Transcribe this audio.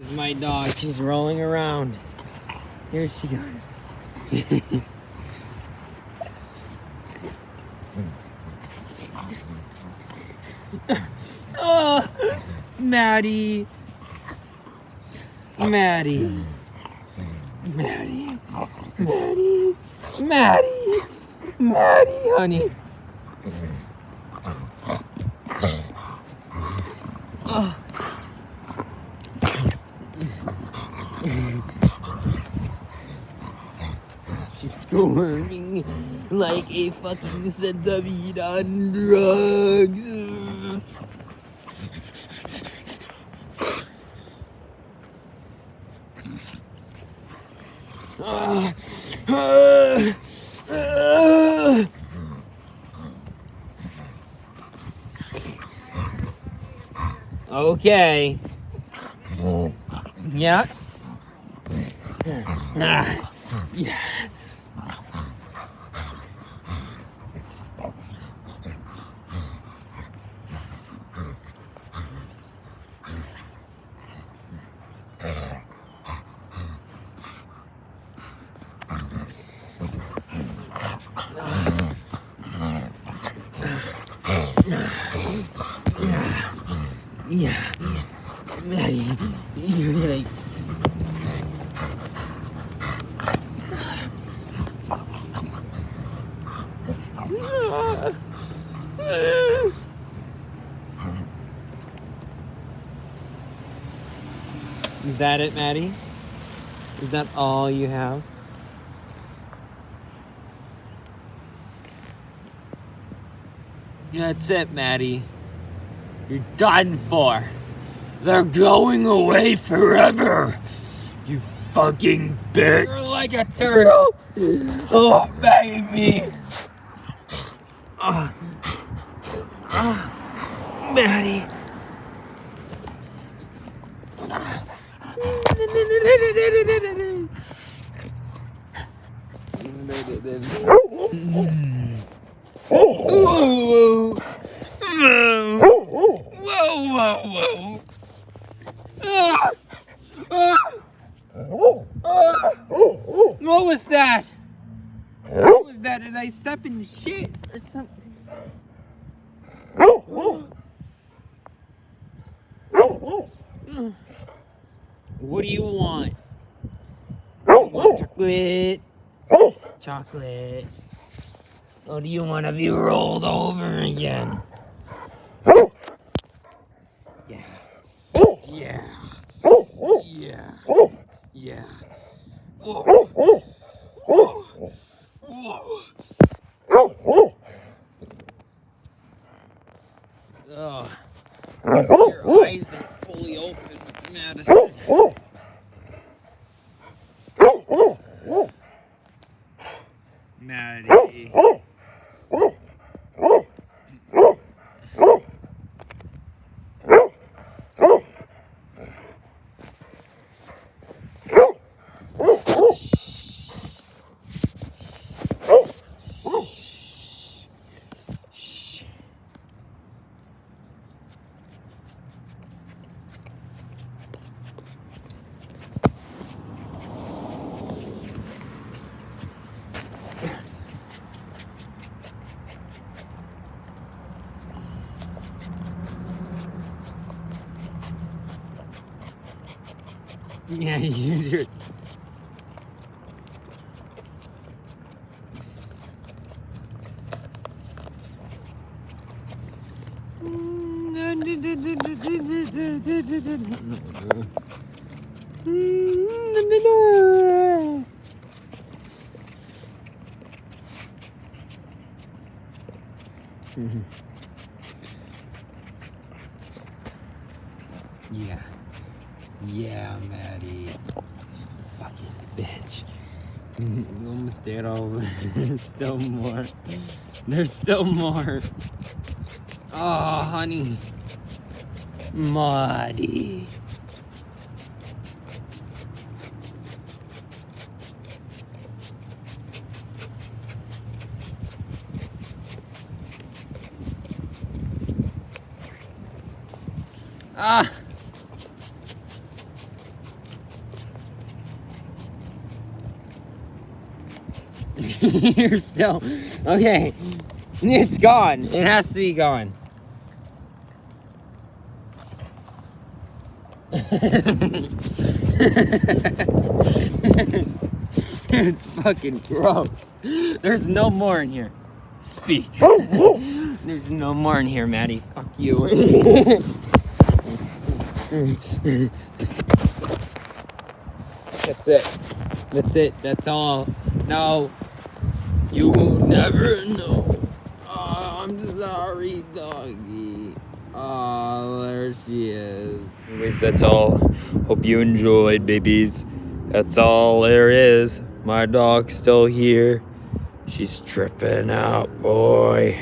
This is my dog. She's rolling around. Here she goes. Oh, Maddie. Maddie. Maddie. Maddie. Maddie. Maddie, honey. Oh. She's squirming like a fucking centipede on drugs. Okay. Yes. Yeah. Yeah. Maddie, you're like... Is that it, Maddie? Is that all you have? That's it, Maddie. You're done for. They're going away forever. You fucking bitch. You're like a turtle. Oh, baby. Maddie. Whoa, whoa. What was that? What was that? Did I step in shit or something? What do you want? Chocolate? Chocolate. Or do you want to be rolled over again? Yeah. Yeah. Yeah. Yeah. Whoa. Whoa. Whoa. Oh. Your eyes are fully open, Madison. Maddie. Yeah, use your... Yeah. Yeah, Maddie. Fucking bitch. You almost did all of it. There's still more. There's still more. Oh, honey. Maddie. Ah! You're still... Okay. It's gone. It has to be gone. It's fucking gross. There's no more in here. Speak. There's no more in here, Maddie. Fuck you. That's it. That's it. That's all. No. You will never know. Oh, I'm sorry, doggy. Oh, there she is. Anyways, that's all. Hope you enjoyed, babies. That's all there is. My dog's still here. She's tripping out, boy.